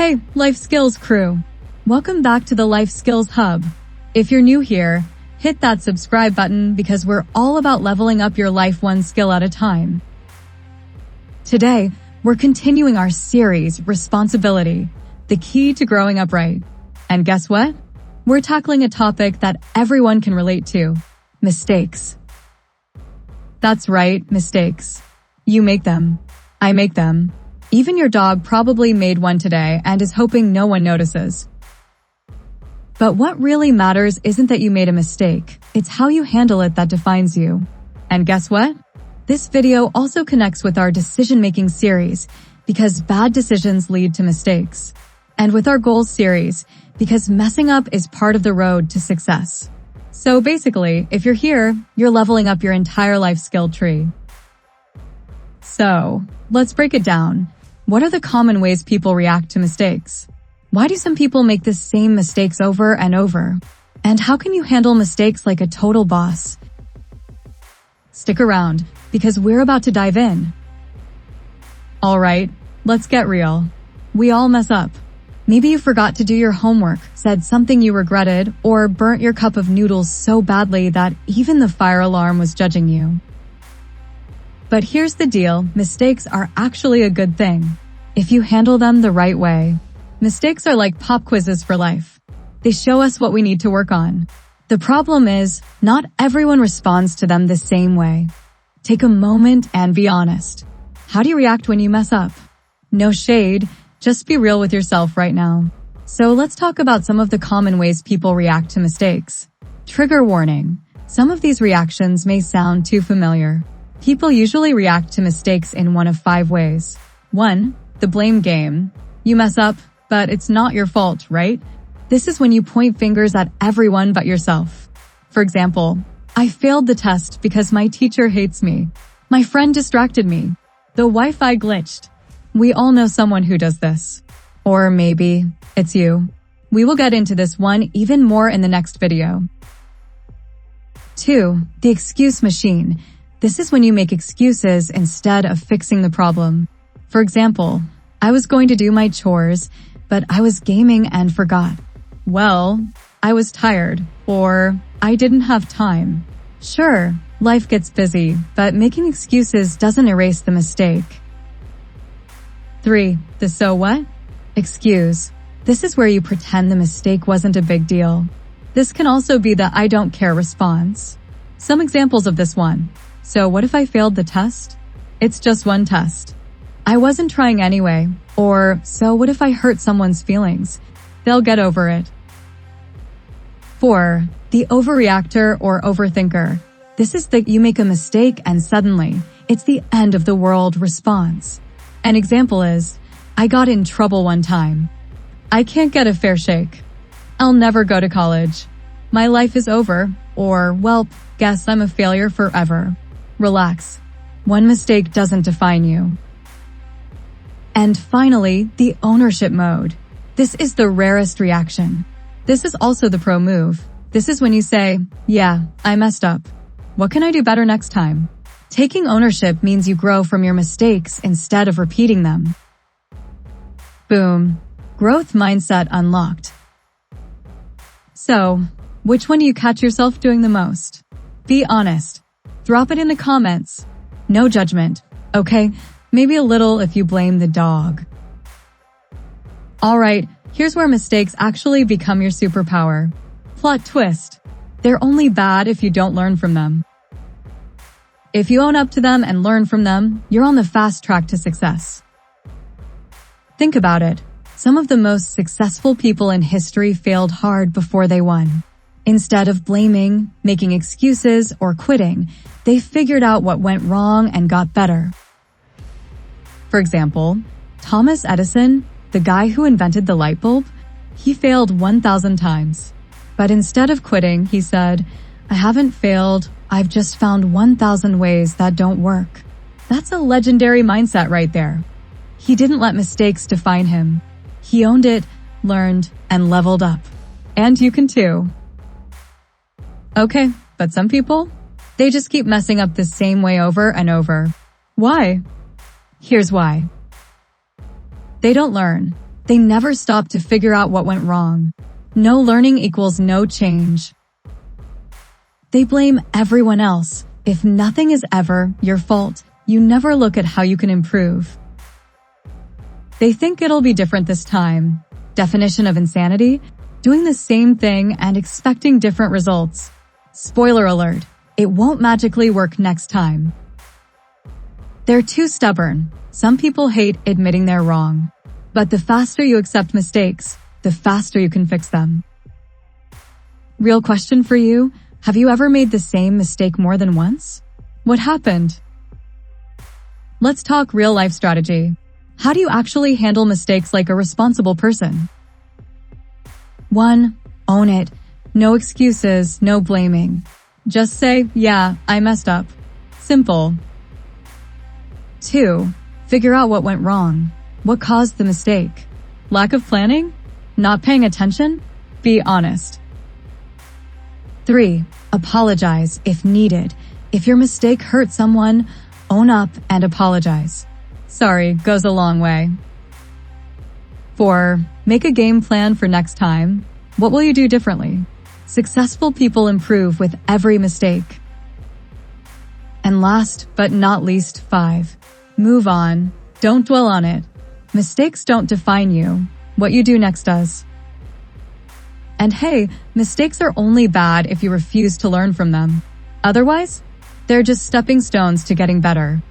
Hey, Life Skills crew. Welcome back to the Life Skills Hub. If you're new here, hit that subscribe button because we're all about leveling up your life one skill at a time. Today, we're continuing our series, Responsibility, the key to growing up right. And guess what? We're tackling a topic that everyone can relate to, mistakes. That's right, mistakes. You make them. I make them. Even your dog probably made one today and is hoping no one notices. But what really matters isn't that you made a mistake. It's how you handle it that defines you. And guess what? This video also connects with our decision-making series because bad decisions lead to mistakes. And with our goals series, because messing up is part of the road to success. So basically, if you're here, you're leveling up your entire life skill tree. So, let's break it down. What are the common ways people react to mistakes? Why do some people make the same mistakes over and over? And how can you handle mistakes like a total boss? Stick around, because we're about to dive in. Alright, let's get real. We all mess up. Maybe you forgot to do your homework, said something you regretted, or burnt your cup of noodles so badly that even the fire alarm was judging you. But here's the deal, mistakes are actually a good thing, if you handle them the right way. Mistakes are like pop quizzes for life. They show us what we need to work on. The problem is, not everyone responds to them the same way. Take a moment and be honest. How do you react when you mess up? No shade, just be real with yourself right now. So let's talk about some of the common ways people react to mistakes. Trigger warning. Some of these reactions may sound too familiar. People usually react to mistakes in one of 5 ways. 1. The blame game. You mess up, but it's not your fault, right? This is when you point fingers at everyone but yourself. For example, I failed the test because my teacher hates me. My friend distracted me. The Wi-Fi glitched. We all know someone who does this. Or maybe it's you. We will get into this one even more in the next video. 2. The excuse machine. This is when you make excuses instead of fixing the problem. For example, I was going to do my chores, but I was gaming and forgot. Well, I was tired, or I didn't have time. Sure, life gets busy, but making excuses doesn't erase the mistake. 3. The so what? Excuse. This is where you pretend the mistake wasn't a big deal. This can also be the I don't care response. Some examples of this one. So what if I failed the test? It's just one test. I wasn't trying anyway. Or, so what if I hurt someone's feelings? They'll get over it. 4. The overreactor or overthinker. This is the you make a mistake and suddenly, it's the end of the world response. An example is, I got in trouble one time. I can't get a fair shake. I'll never go to college. My life is over. Or, well, guess I'm a failure forever. Relax. One mistake doesn't define you. And finally, the ownership mode. This is the rarest reaction. This is also the pro move. This is when you say, yeah, I messed up. What can I do better next time? Taking ownership means you grow from your mistakes instead of repeating them. Boom. Growth mindset unlocked. So, which one do you catch yourself doing the most? Be honest. Drop it in the comments. No judgment, okay? Maybe a little if you blame the dog. Alright, here's where mistakes actually become your superpower. Plot twist. They're only bad if you don't learn from them. If you own up to them and learn from them, you're on the fast track to success. Think about it. Some of the most successful people in history failed hard before they won. Instead of blaming, making excuses, or quitting, they figured out what went wrong and got better. For example, Thomas Edison, the guy who invented the light bulb, he failed 1,000 times. But instead of quitting, he said, I haven't failed, I've just found 1,000 ways that don't work. That's a legendary mindset right there. He didn't let mistakes define him. He owned it, learned, and leveled up. And you can too. Okay, but some people, they just keep messing up the same way over and over. Why? Here's why. They don't learn. They never stop to figure out what went wrong. No learning equals no change. They blame everyone else. If nothing is ever your fault, you never look at how you can improve. They think it'll be different this time. Definition of insanity? Doing the same thing and expecting different results. Spoiler alert, it won't magically work next time. They're too stubborn. Some people hate admitting they're wrong. But the faster you accept mistakes, the faster you can fix them. Real question for you, have you ever made the same mistake more than once? What happened? Let's talk real-life strategy. How do you actually handle mistakes like a responsible person? 1. Own it. No excuses, no blaming. Just say, yeah, I messed up. Simple. 2. Figure out what went wrong. What caused the mistake? Lack of planning? Not paying attention? Be honest. 3. Apologize if needed. If your mistake hurt someone, own up and apologize. Sorry goes a long way. 4. Make a game plan for next time. What will you do differently? Successful people improve with every mistake. And last but not least, 5. Move on. Don't dwell on it. Mistakes don't define you. What you do next does. And hey, mistakes are only bad if you refuse to learn from them. Otherwise, they're just stepping stones to getting better.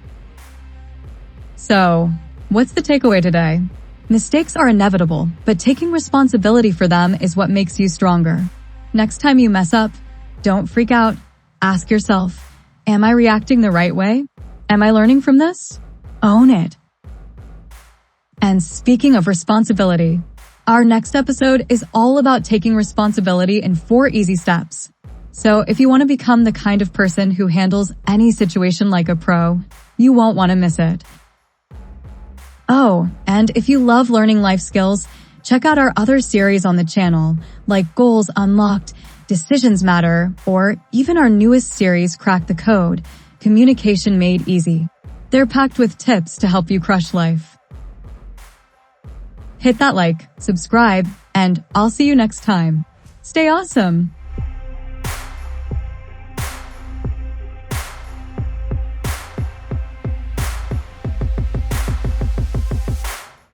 So, what's the takeaway today? Mistakes are inevitable, but taking responsibility for them is what makes you stronger. Next time you mess up, don't freak out. Ask yourself, am I reacting the right way? Am I learning from this? Own it. And speaking of responsibility, our next episode is all about taking responsibility in 4 easy steps. So if you want to become the kind of person who handles any situation like a pro, you won't want to miss it. Oh, and if you love learning life skills, check out our other series on the channel, like Goals Unlocked, Decisions Matter, or even our newest series, Crack the Code, Communication Made Easy. They're packed with tips to help you crush life. Hit that like, subscribe, and I'll see you next time. Stay awesome!